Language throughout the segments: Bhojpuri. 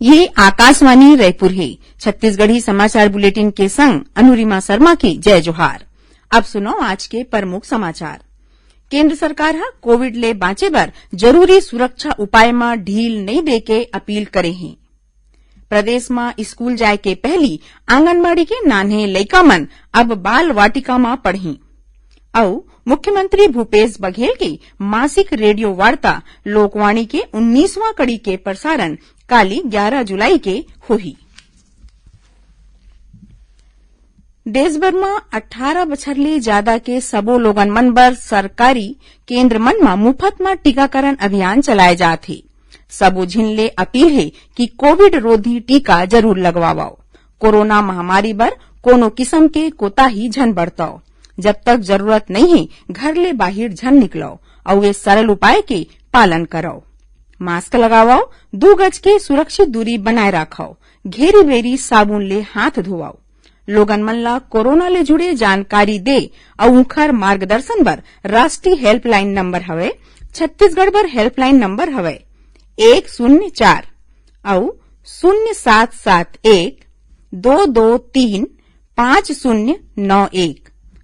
ये आकाशवाणी रायपुर है। छत्तीसगढ़ी समाचार बुलेटिन के संग अनुरिमा शर्मा की जय जोहार। अब सुनो आज के प्रमुख समाचार। केंद्र सरकार हा कोविड ले बांचे बर जरूरी सुरक्षा उपाय में ढील नहीं देके अपील करे है। प्रदेश में स्कूल जाए के पहली आंगनबाड़ी के नान्हे लइका मन अब बाल वाटिका में पढ़ही। और मुख्यमंत्री भूपेश बघेल की मासिक रेडियो वार्ता लोकवाणी के 19वां कड़ी के प्रसारण काली 11 जुलाई के होही। देश भर में 18 बछर ले ज्यादा के सबो लोगन मन बर सरकारी केंद्र मन में मुफ्त में टीकाकरण अभियान चलाए जात हे। सबो झिन ले अपील है कि कोविड रोधी टीका जरूर लगवाओ। कोरोना महामारी बर कोनो किस्म के कोताही झन बरताओ। जब तक जरूरत नहीं है घर ले बाहर झन निकलो और वे सरल उपाय के पालन करो। मास्क लगाओ, 2 गज के सुरक्षित दूरी बनाए रखो, घेरी बेरी साबुन ले हाथ धोवाओ। लोगन मन ला कोरोना ले जुड़े जानकारी दे और उखर मार्गदर्शन बर राष्ट्रीय हेल्पलाइन नंबर हवे। छत्तीसगढ़ बर हेल्पलाइन नंबर हवे 104 और 0771 223 5091।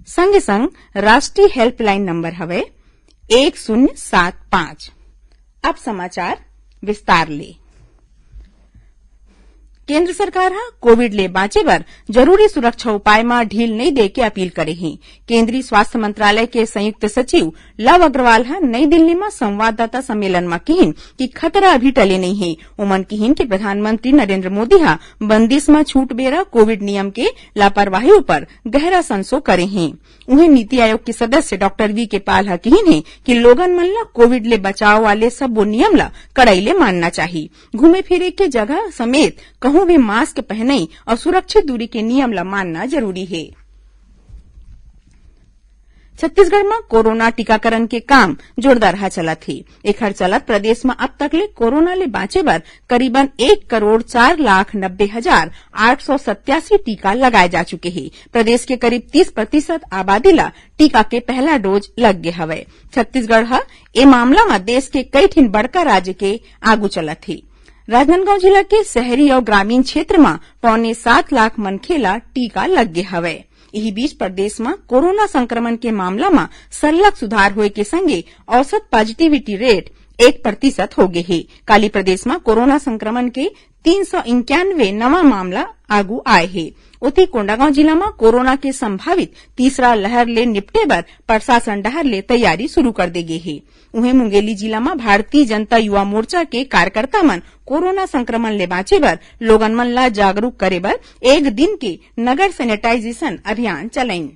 संगे संग राष्ट्रीय हेल्पलाइन नंबर हवे 1075। अब समाचार विस्तार ले। केंद्र सरकार हा कोविड ले बांचे बर जरूरी सुरक्षा उपाय में ढील नहीं दे के अपील करे है। केंद्रीय स्वास्थ्य मंत्रालय के संयुक्त सचिव लव अग्रवाल हा नई दिल्ली में संवाददाता सम्मेलन में कहिन कि खतरा अभी टले नहीं है। उमन कहिन कि प्रधानमंत्री नरेंद्र मोदी हा बंदिश में छूट बेरा कोविड नियम के लापरवाही पर गहरा संसो करे हैं। उन्हें नीति आयोग के सदस्य डॉक्टर वी के पाल हा कहिन है कि लोगन मन ला कोविड ले बचाव वाले सबो नियम ला कड़ाई ले मानना चाहिए। घूमे फिरे के जगह समेत कहूं भी मास्क पहने और सुरक्षित दूरी के नियम ला मानना जरूरी है। छत्तीसगढ़ में कोरोना टीकाकरण के काम जोरदार हा चलत है। एखर चलत प्रदेश में अब तक ले कोरोना ले बांचे बर करीबन 1,04,09,887 टीका लगाए जा चुके हैं। प्रदेश के करीब 30% आबादी ला टीका के पहला डोज लग गए हवे। छत्तीसगढ़ हा ए मामला में देश के कई ठिन बड़का राज्य के आगू चलत है। राजनांदगांव जिला के शहरी और ग्रामीण क्षेत्र में 6.25 लाख मनखे ला टीका लग गए हवे। यही बीच प्रदेश में कोरोना संक्रमण के मामला में सरलग सुधार होए के संगे औसत पॉजिटिविटी रेट 1% हो गए है। काली प्रदेश में कोरोना संक्रमण के 391 नवा मामला आगू आए है। उती कोंडागांव जिला में कोरोना के संभावित तीसरा लहर ले निपटे बर प्रशासन डहर ले तैयारी शुरू कर दे गे है। उन्हें मुंगेली जिला में भारतीय जनता युवा मोर्चा के कार्यकर्ता मन कोरोना संक्रमण ले बांचे बर लोगन मन ला जागरूक करे बर एक दिन के नगर सैनिटाइजेशन अभियान चलाइन।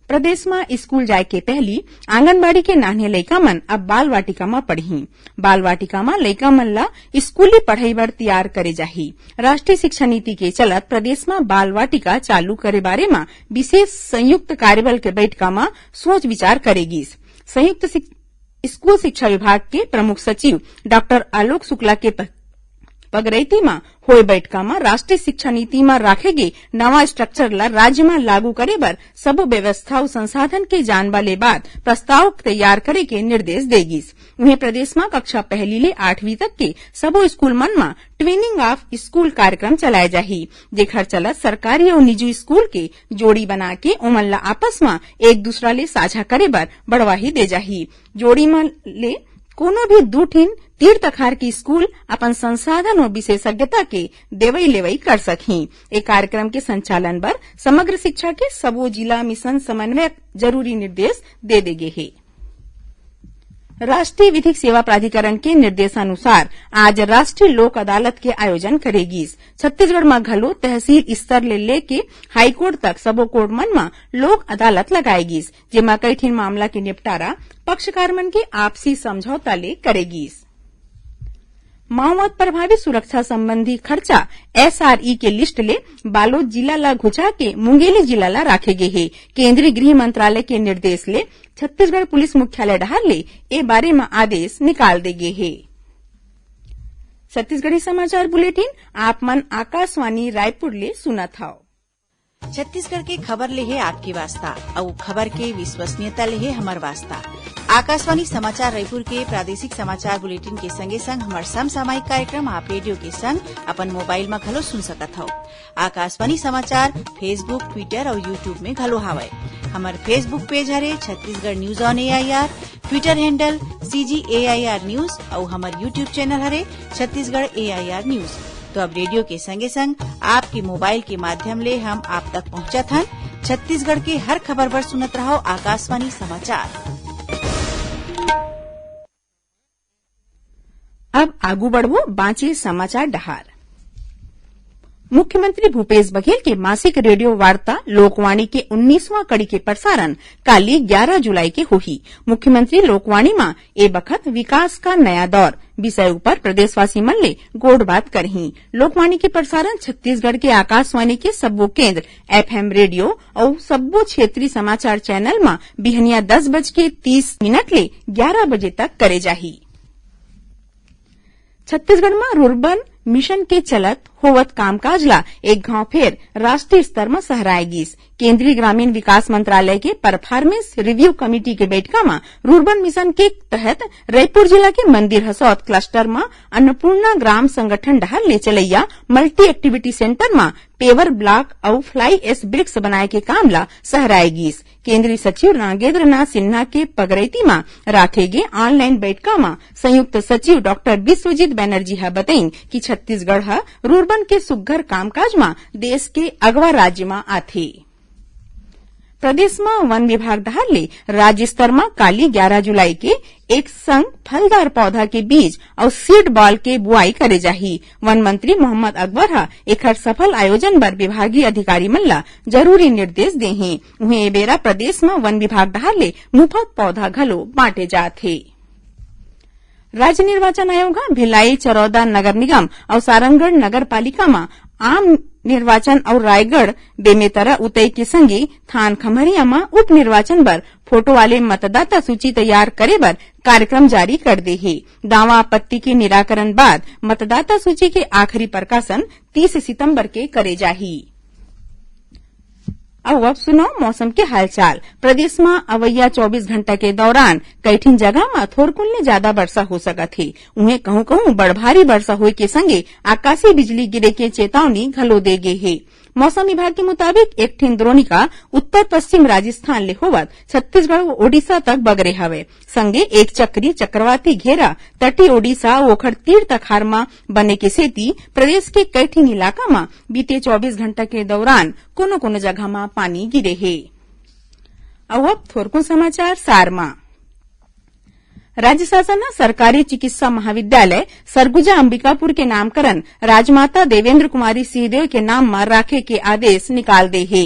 प्रदेश में स्कूल जाए के पहली आंगनबाड़ी के नान्हे लइका मन अब बाल वाटिका में पढ़ही। बाल वाटिका में लइका मन ला स्कूली पढ़ाई बर तैयार करे जाही। राष्ट्रीय शिक्षा नीति के चलत प्रदेश में बाल वाटिका चालू करे बारे में विशेष संयुक्त कार्यबल के बैठका में सोच विचार करेगीस। संयुक्त स्कूल शिक्षा विभाग के प्रमुख सचिव डॉक्टर आलोक शुक्ला के पगरैती में होए बैठका में राष्ट्रीय शिक्षा नीति में राखे गे नवा स्ट्रक्चर ला राज्य में लागू करे बर सबो व्यवस्था और संसाधन के जानबा ले बाद प्रस्ताव तैयार करे के निर्देश देगीस। उन्हें प्रदेश में कक्षा पहली ले 8वीं तक के सबो स्कूल मन में ट्रेनिंग ऑफ स्कूल कार्यक्रम चलाए जाही। जेखर चलत सरकारी और निजी स्कूल के जोड़ी बना के उमन ला आपस में एक दूसरा ले साझा करे बर बढ़वाही दे जाही। जोड़ी में ले कोनो भी 2 ठिन तीर तखार की स्कूल अपन संसाधन और विशेषज्ञता के देवई लेवई कर सकही। एक कार्यक्रम के संचालन बर समग्र शिक्षा के सबो जिला मिशन समन्वयक जरूरी निर्देश दे देगे है। राष्ट्रीय विधिक सेवा प्राधिकरण के निर्देशानुसार आज राष्ट्रीय लोक अदालत के आयोजन करेगी। छत्तीसगढ़ में घलो तहसील स्तर ले लेके हाईकोर्ट तक सबो कोर्ट मन में लोक अदालत लगाएगी, जेमा कई ठिन मामला के निपटारा पक्षकार मन के आपसी समझौता ले करेगी। माओवाद प्रभावित सुरक्षा संबंधी खर्चा SRE के लिस्ट ले बालोद जिला ला घुचा के मुंगेली जिला ला राखे गे है। केंद्रीय गृह मंत्रालय के निर्देश ले छत्तीसगढ़ पुलिस मुख्यालय डहर ले ए बारे में आदेश निकाल दे गे है। छत्तीसगढ़ी समाचार बुलेटिन आप मन आकाशवाणी रायपुर ले सुनत हव। छत्तीसगढ़ के खबर ले है आपके वास्ता और खबर के विश्वसनीयता ले है हमार वास्ता। आकाशवाणी समाचार रायपुर के प्रादेशिक समाचार बुलेटिन के संगे संग हमार समसामयिक कार्यक्रम आप रेडियो के संग अपन मोबाइल में घलो सुन सकत हव। आकाशवाणी समाचार फेसबुक, ट्विटर और यूट्यूब में घलो हावय। हमार फेसबुक पेज हरे Chhattisgarh news on AIR, Twitter handle CGAIR news और हमार यूट्यूब चैनल हरे छत्तीसगढ़ AIR न्यूज। तो अब रेडियो के संगे संग आपके मोबाइल के माध्यम ले हम आप तक पहुंचत हन। छत्तीसगढ़ के हर खबर पर सुनत रहो आकाशवाणी समाचार। अब आगू बढ़वो बाँचे समाचार डहार। मुख्यमंत्री भूपेश बघेल के मासिक रेडियो वार्ता लोकवाणी के 19वां कड़ी के प्रसारण काली 11 जुलाई के होही। मुख्यमंत्री लोकवाणी में ए बखत विकास का नया दौर विषय ऊपर प्रदेशवासी मन ले गोड़ बात करही। लोकवाणी के प्रसारण छत्तीसगढ़ के आकाशवाणी के सब्बो केंद्र FM रेडियो और सब्बो क्षेत्रीय समाचार चैनल में बिहनिया 10:30 ले 11 बजे तक करे जाही। छत्तीसगढ़ में रुर्बन मिशन के चलत होवत कामकाज ला एक घाव फेर राष्ट्रीय स्तर में सहराए गिस। केंद्रीय ग्रामीण विकास मंत्रालय के परफॉर्मेंस रिव्यू कमेटी के बैठका में रुर्बन मिशन के तहत रायपुर जिला के मंदिर हसौद क्लस्टर में अन्नपूर्णा ग्राम संगठन डहर ले चलैया मल्टी एक्टिविटी सेंटर में पेवर ब्लॉक और फ्लाई एस ब्रिक्स बनाए के काम ला सहराए गिस। केंद्रीय सचिव नागेंद्र नाथ सिन्हा के पगरैती में राखे गे ऑनलाइन बैठका में संयुक्त सचिव डॉक्टर विश्वजीत बैनर्जी हा बताइन कि छत्तीसगढ़ हा रुर्बन के सुग्घर कामकाज में देश के अगवा राज्य में आथे। प्रदेश में वन विभाग डहर ले राज्य स्तर में काली 11 जुलाई के एक संग फलदार पौधा के बीज और सीड बॉल के बुआई करे जाही। वन मंत्री मोहम्मद अकबर हा एखर सफल आयोजन बर विभागीय अधिकारी मन ला जरूरी निर्देश दे हैं। उन्हें ए बेरा प्रदेश में वन विभाग डहर ले मुफ्त पौधा घलो बांटे जाथे। राज्य निर्वाचन आयोग भिलाई, चरौदा नगर निगम और सारंगढ़ नगर पालिका में आम निर्वाचन और रायगढ़, बेमेतरा, उतई के संगे थान खमरिया में उप निर्वाचन बर फोटो वाले मतदाता सूची तैयार करे बर कार्यक्रम जारी कर दे है। दावा आपत्ति के निराकरण बाद मतदाता सूची के आखिरी प्रकाशन 30 सितंबर के करे जाही। अब सुनो मौसम के हालचाल। प्रदेश में अवैया 24 घंटा के दौरान कईठिन जगह में थोरकुल ले ज्यादा वर्षा हो सकत है। उन्हें कहूं कहूं बड़ भारी वर्षा होए के संगे आकाशीय बिजली गिरे के चेतावनी घलो दे गे है। मौसम विभाग के मुताबिक एक ठिन द्रोणिका उत्तर पश्चिम राजस्थान ले होवत छत्तीसगढ़ व ओडिशा तक बगरे हवे। संगे एक चक्रीय चक्रवाती घेरा तटीय ओडिशा ओखर तीर तखार में बने के सेती प्रदेश के कईठिन इलाका में बीते 24 घंटा के दौरान कोनो कोनो जगह में पानी गिरे है। अब थोरको समाचार सार में। राज्य शासन ने सरकारी चिकित्सा महाविद्यालय सरगुजा अंबिकापुर के नामकरण राजमाता देवेंद्र कुमारी सिंहदेव के नाम में राखे के आदेश निकाल दे है।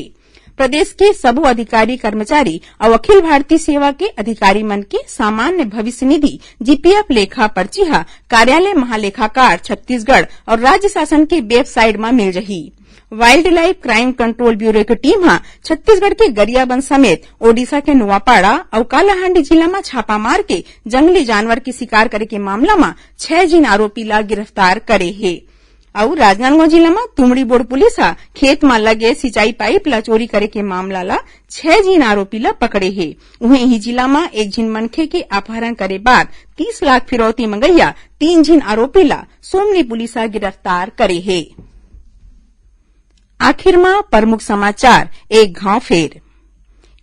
प्रदेश के सबो अधिकारी कर्मचारी और अखिल भारतीय सेवा के अधिकारी मन के सामान्य भविष्य निधि GPF लेखा पर्ची हा कार्यालय महालेखाकार छत्तीसगढ़ और राज्य शासन के वेबसाइट में मिल रही। Wild life crime control bureau की टीम हा छत्तीसगढ़ के गरियाबंद समेत ओडिशा के नुआपाड़ा और कालाहांडी जिला में छापा मार के जंगली जानवर के शिकार करे के मामला में 6 जिन आरोपी ला गिरफ्तार करे है। और राजनांदगांव जिला में तुमड़ी बोर्ड पुलिस हा खेत में लगे सिंचाई पाइप ला चोरी करे के मामला ला 6 जिन आरोपी ला पकड़े है। उन्हें ही जिला में एक जिन मनखे के अपहरण करे बाद 30 लाख फिरौती मंगैया 3 जिन आरोपी ला सोमनी पुलिस गिरफ्तार करे है। आखिर में प्रमुख समाचार एक घाव फेर।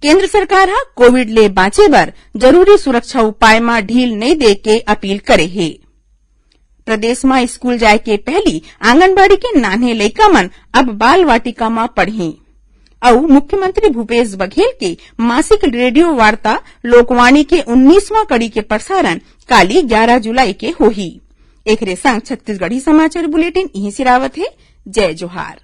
केंद्र सरकार हा कोविड ले बाँचे बर जरूरी सुरक्षा उपाय में ढील नहीं दे के अपील करे है। प्रदेश में स्कूल जाए के पहली आंगनबाड़ी के नान्हे लइका मन अब बाल वाटिका में पढ़ी। और मुख्यमंत्री भूपेश बघेल के मासिक रेडियो वार्ता लोकवाणी के 19वां कड़ी के प्रसारण काली 11 जुलाई के होही। एकरे संग छत्तीसगढ़ी समाचार बुलेटिन यहीं सिरावत है। जय जोहार।